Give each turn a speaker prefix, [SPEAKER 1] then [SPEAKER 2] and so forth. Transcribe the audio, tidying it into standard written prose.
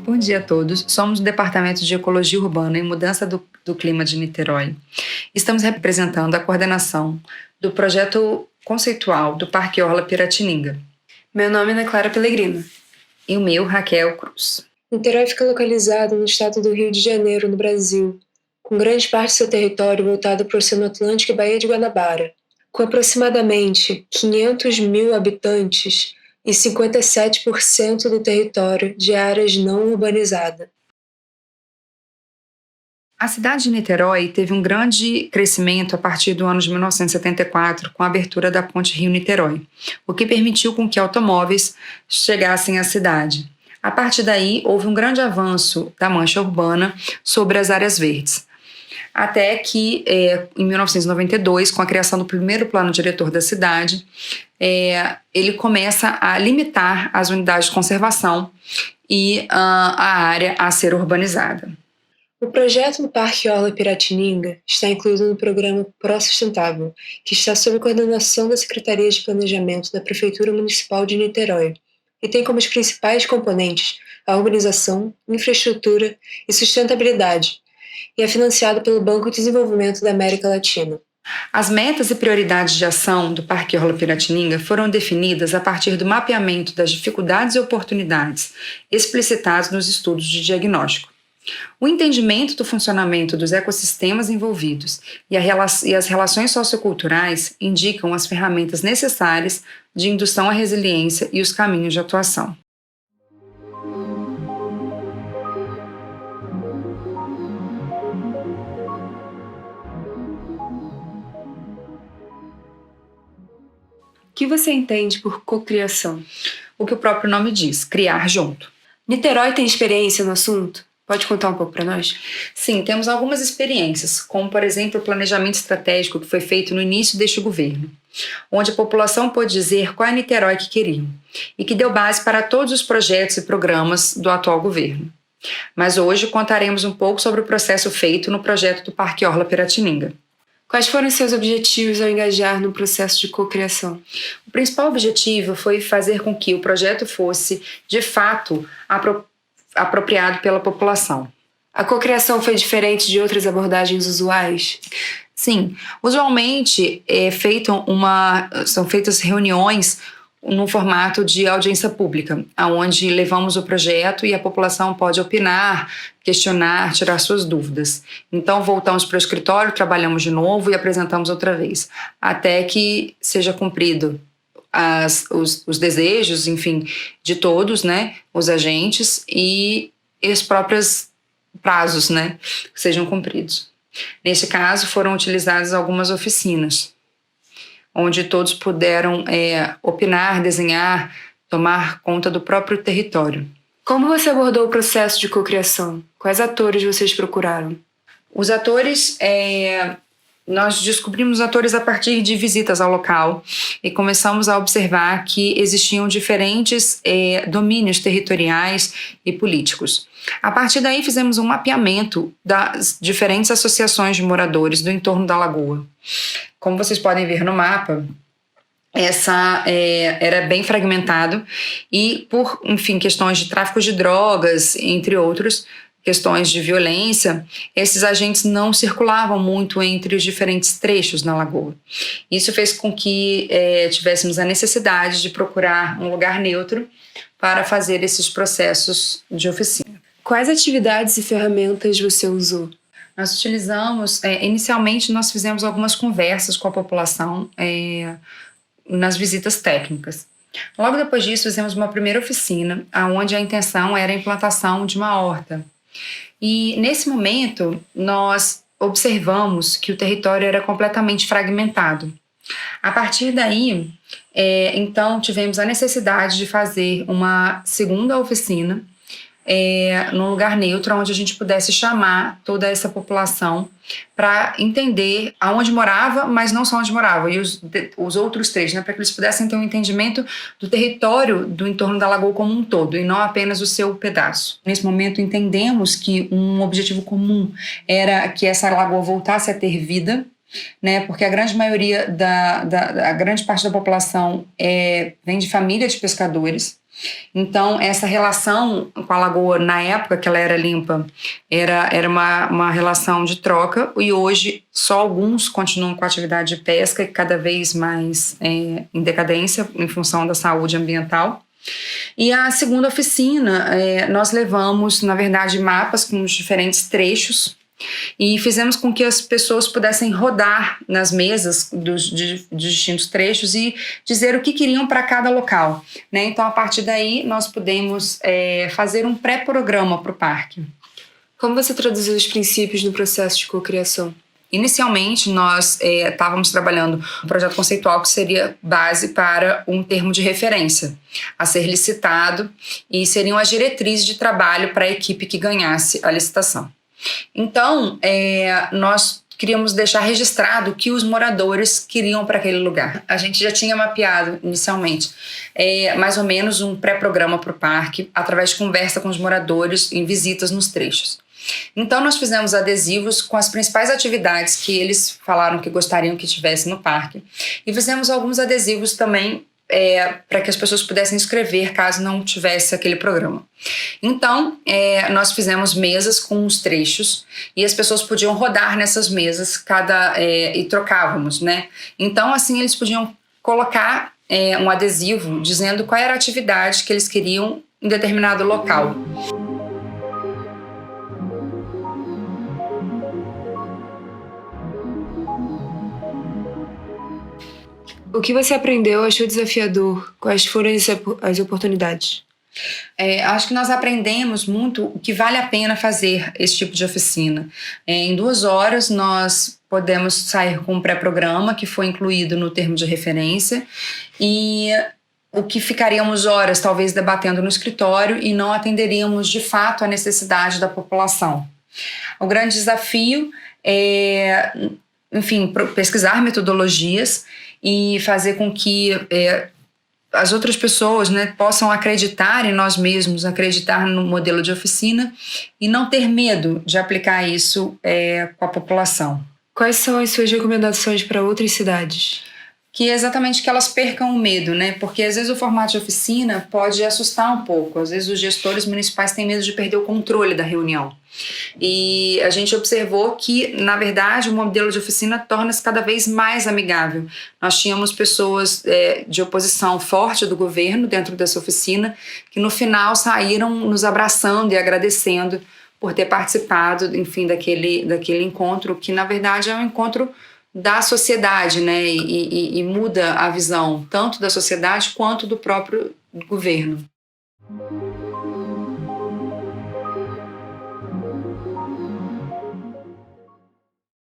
[SPEAKER 1] Bom dia a todos. Somos do Departamento de Ecologia Urbana e Mudança do Clima de Niterói. Estamos representando a coordenação do projeto conceitual do Parque Orla Piratininga.
[SPEAKER 2] Meu nome é Ana Clara Pellegrino.
[SPEAKER 1] E o meu, Raquel Cruz.
[SPEAKER 2] Niterói fica localizado no estado do Rio de Janeiro, no Brasil, com grande parte do seu território voltado para o Oceano Atlântico e Baía de Guanabara. Com aproximadamente 500 mil habitantes e 57% do território de áreas não urbanizadas.
[SPEAKER 1] A cidade de Niterói teve um grande crescimento a partir do ano de 1974, com a abertura da Ponte Rio-Niterói, o que permitiu com que automóveis chegassem à cidade. A partir daí, houve um grande avanço da mancha urbana sobre as áreas verdes. Até que, em 1992, com a criação do primeiro plano diretor da cidade, ele começa a limitar as unidades de conservação e a área a ser urbanizada.
[SPEAKER 2] O projeto do Parque Orla Piratininga está incluído no programa Pró-Sustentável, que está sob a coordenação da Secretaria de Planejamento da Prefeitura Municipal de Niterói, e tem como os principais componentes a urbanização, infraestrutura e sustentabilidade, e é financiado pelo Banco de Desenvolvimento da América Latina.
[SPEAKER 1] As metas e prioridades de ação do Parque Orla Piratininga foram definidas a partir do mapeamento das dificuldades e oportunidades explicitados nos estudos de diagnóstico. O entendimento do funcionamento dos ecossistemas envolvidos e as relações socioculturais indicam as ferramentas necessárias de indução à resiliência e os caminhos de atuação.
[SPEAKER 2] O que você entende por cocriação?
[SPEAKER 1] O que o próprio nome diz, criar junto.
[SPEAKER 2] Niterói tem experiência no assunto? Pode contar um pouco para nós?
[SPEAKER 1] Sim, temos algumas experiências, como, por exemplo, o planejamento estratégico que foi feito no início deste governo, onde a população pôde dizer qual é a Niterói que queriam, e que deu base para todos os projetos e programas do atual governo. Mas hoje contaremos um pouco sobre o processo feito no projeto do Parque Orla Piratininga.
[SPEAKER 2] Quais foram seus objetivos ao engajar no processo de cocriação?
[SPEAKER 1] O principal objetivo foi fazer com que o projeto fosse, de fato, apropriado pela população.
[SPEAKER 2] A cocriação foi diferente de outras abordagens usuais?
[SPEAKER 1] Sim, usualmente são feitas reuniões no formato de audiência pública, onde levamos o projeto e a população pode opinar, questionar, tirar suas dúvidas. Então voltamos para o escritório, trabalhamos de novo e apresentamos outra vez, até que seja cumprido os desejos, enfim, de todos, né, os agentes e os próprios prazos, né, que sejam cumpridos. Nesse caso, foram utilizadas algumas oficinas, onde todos puderam opinar, desenhar, tomar conta do próprio território.
[SPEAKER 2] Como você abordou o processo de cocriação? Quais atores vocês procuraram?
[SPEAKER 1] Os atores... Nós descobrimos os atores a partir de visitas ao local e começamos a observar que existiam diferentes domínios territoriais e políticos. A partir daí fizemos um mapeamento das diferentes associações de moradores do entorno da lagoa. Como vocês podem ver no mapa, era bem fragmentado e por, enfim, questões de tráfico de drogas, entre outros, questões de violência, esses agentes não circulavam muito entre os diferentes trechos na lagoa. Isso fez com que tivéssemos a necessidade de procurar um lugar neutro para fazer esses processos de oficina.
[SPEAKER 2] Quais atividades e ferramentas você usou?
[SPEAKER 1] Nós utilizamos, inicialmente nós fizemos algumas conversas com a população nas visitas técnicas. Logo depois disso fizemos uma primeira oficina, onde a intenção era a implantação de uma horta. E nesse momento nós observamos que o território era completamente fragmentado. A partir daí, então tivemos a necessidade de fazer uma segunda oficina num lugar neutro, onde a gente pudesse chamar toda essa população para entender aonde morava, mas não só onde morava, e os outros trechos, né, para que eles pudessem ter um entendimento do território do entorno da lagoa como um todo, e não apenas o seu pedaço. Nesse momento entendemos que um objetivo comum era que essa lagoa voltasse a ter vida, né? Porque a grande maioria a grande parte da população vem de família de pescadores. Então, essa relação com a lagoa, na época que ela era limpa, era uma relação de troca, e hoje só alguns continuam com a atividade de pesca, cada vez mais em decadência, em função da saúde ambiental. E a segunda oficina, nós levamos, na verdade, mapas com os diferentes trechos, e fizemos com que as pessoas pudessem rodar nas mesas dos distintos trechos e dizer o que queriam para cada local, né? Então, a partir daí, nós pudemos fazer um pré-programa para o parque.
[SPEAKER 2] Como você traduziu os princípios no processo de cocriação?
[SPEAKER 1] Inicialmente, nós estávamos trabalhando um projeto conceitual que seria base para um termo de referência a ser licitado, e seriam as diretrizes de trabalho para a equipe que ganhasse a licitação. Então, nós queríamos deixar registrado o que os moradores queriam para aquele lugar. A gente já tinha mapeado inicialmente mais ou menos um pré-programa para o parque, através de conversa com os moradores em visitas nos trechos. Então, nós fizemos adesivos com as principais atividades que eles falaram que gostariam que tivesse no parque, e fizemos alguns adesivos também para que as pessoas pudessem escrever caso não tivesse aquele programa. Então, nós fizemos mesas com os trechos, e as pessoas podiam rodar nessas mesas e trocávamos, né? Então, assim, eles podiam colocar um adesivo dizendo qual era a atividade que eles queriam em determinado local.
[SPEAKER 2] O que você aprendeu, achou desafiador? Quais foram as oportunidades?
[SPEAKER 1] Acho que nós aprendemos muito o que vale a pena fazer esse tipo de oficina. Em 2 horas, nós podemos sair com um pré-programa que foi incluído no termo de referência, e o que ficaríamos horas, talvez, debatendo no escritório e não atenderíamos de fato a necessidade da população. O grande desafio é, enfim, pesquisar metodologias e fazer com que as outras pessoas, né, possam acreditar em nós mesmos, acreditar no modelo de oficina e não ter medo de aplicar isso com a população.
[SPEAKER 2] Quais são as suas recomendações para outras cidades?
[SPEAKER 1] Que é exatamente que elas percam o medo, né? Porque às vezes o formato de oficina pode assustar um pouco. Às vezes os gestores municipais têm medo de perder o controle da reunião. E a gente observou que, na verdade, o modelo de oficina torna-se cada vez mais amigável. Nós tínhamos pessoas de oposição forte do governo dentro dessa oficina, que no final saíram nos abraçando e agradecendo por ter participado, enfim, daquele encontro, que na verdade é um encontro da sociedade, né? E muda a visão tanto da sociedade quanto do próprio governo.